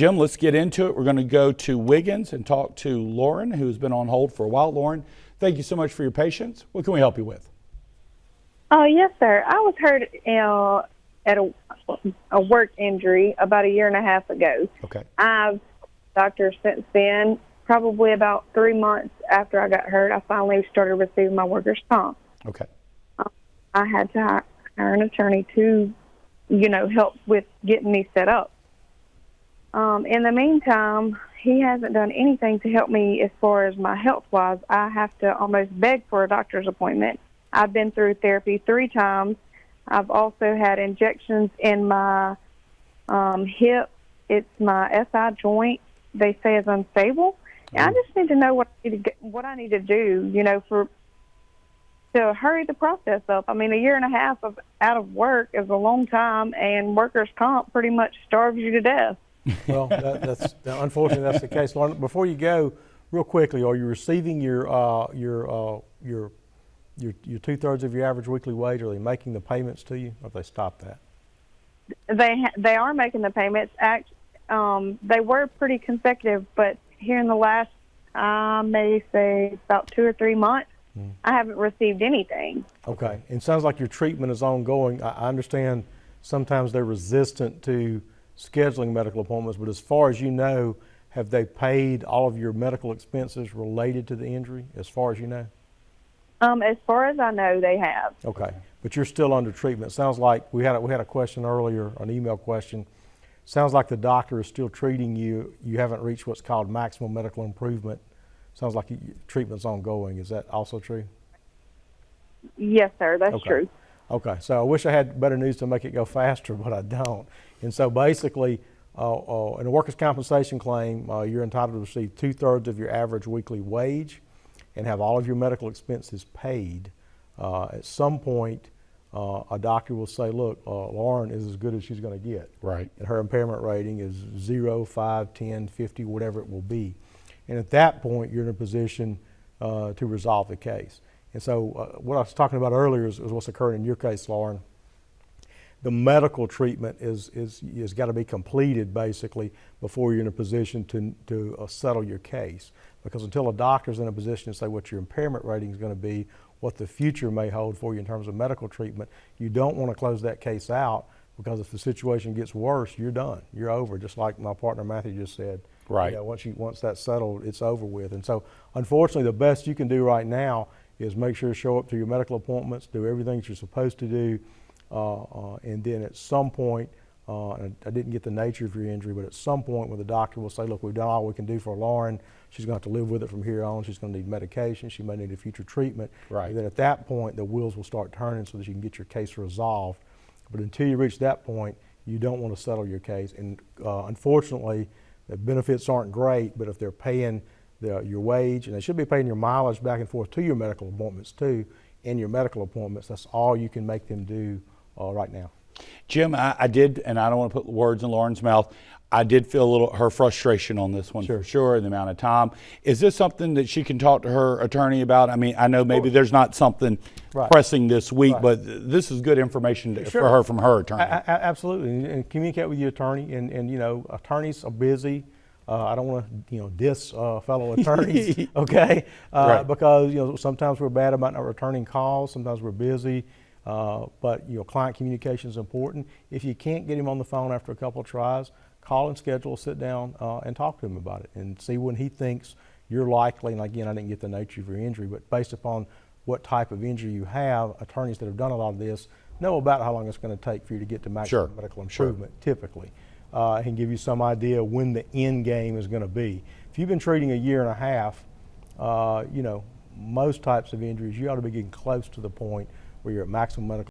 Jim, let's get into it. We're going to go to Wiggins and talk to Lauren, who's been on hold for a while. Lauren, thank you so much for your patience. What can we help you with? Oh, yes, sir. I was hurt at a work injury about a year and a half ago. Okay. I've doctor since then. Probably about 3 months after I got hurt, I finally started receiving my workers' comp. Okay. I had to hire an attorney to, help with getting me set up. In the meantime, he hasn't done anything to help me as far as my health-wise. I have to almost beg for a doctor's appointment. I've been through therapy 3 times. I've also had injections in my hip. It's my SI joint. They say it's unstable. And I just need to know what I need to do, to hurry the process up. I mean, a year and a half out of work is a long time, and workers' comp pretty much starves you to death. Well, that's unfortunately that's the case. Lauren, before you go, real quickly, are you receiving your 2/3 of your average weekly wage? Are they making the payments to you, or have they stopped that? They are making the payments. They were pretty consecutive, but here in the last, I may say about 2 or 3 months, I haven't received anything. Okay, and it sounds like your treatment is ongoing. I understand sometimes they're resistant to scheduling medical appointments, but as far as you know, have they paid all of your medical expenses related to the injury, as far as you know? As far as I know, they have. Okay, but you're still under treatment. Sounds like we had a question earlier, an email question. Sounds like the doctor is still treating you. You haven't reached what's called maximum medical improvement. Sounds like treatment's ongoing. Is that also true? Yes, sir, that's true. Okay, so I wish I had better news to make it go faster, but I don't. And so basically, in a workers' compensation claim, you're entitled to receive 2/3 of your average weekly wage and have all of your medical expenses paid. At some point, a doctor will say, look, Lauren is as good as she's going to get. Right. And her impairment rating is 0, 5, 10, 50, whatever it will be. And at that point, you're in a position to resolve the case. And so what I was talking about earlier is what's occurring in your case, Lauren. The medical treatment is got to be completed basically before you're in a position to settle your case. Because until a doctor's in a position to say what your impairment rating is going to be, what the future may hold for you in terms of medical treatment, you don't want to close that case out, because if the situation gets worse, you're done. You're over, just like my partner Matthew just said. Right. Once that's settled, it's over with. And so unfortunately, the best you can do right now is make sure to show up to your medical appointments, do everything that you're supposed to do, and then at some point, and I didn't get the nature of your injury, but at some point when the doctor will say, look, we've done all we can do for Lauren, she's going to have to live with it from here on, she's going to need medication, she may need a future treatment. Right. And then at that point, the wheels will start turning so that you can get your case resolved. But until you reach that point, you don't want to settle your case. And unfortunately, the benefits aren't great, but if they're paying your wage, and they should be paying your mileage back and forth to your medical appointments too, and your medical appointments, that's all you can make them do right now. Jim, I did, and I don't want to put words in Lauren's mouth, I did feel her frustration on this one for sure, and the amount of time. Is this something that she can talk to her attorney about? I mean, I know maybe there's not something pressing this week, but this is good information for her from her attorney. Absolutely, and communicate with your attorney, and attorneys are busy. I don't want to diss fellow attorneys, okay? Because sometimes we're bad about not returning calls, sometimes we're busy. But client communication is important. If you can't get him on the phone after a couple of tries, call and schedule, sit down and talk to him about it and see when he thinks you're likely. And again, I didn't get the nature of your injury, but based upon what type of injury you have, attorneys that have done a lot of this know about how long it's going to take for you to get to maximum medical improvement, typically. And give you some idea when the end game is going to be. If you've been treating a year and a half, most types of injuries, you ought to be getting close to the point where you're at maximum medical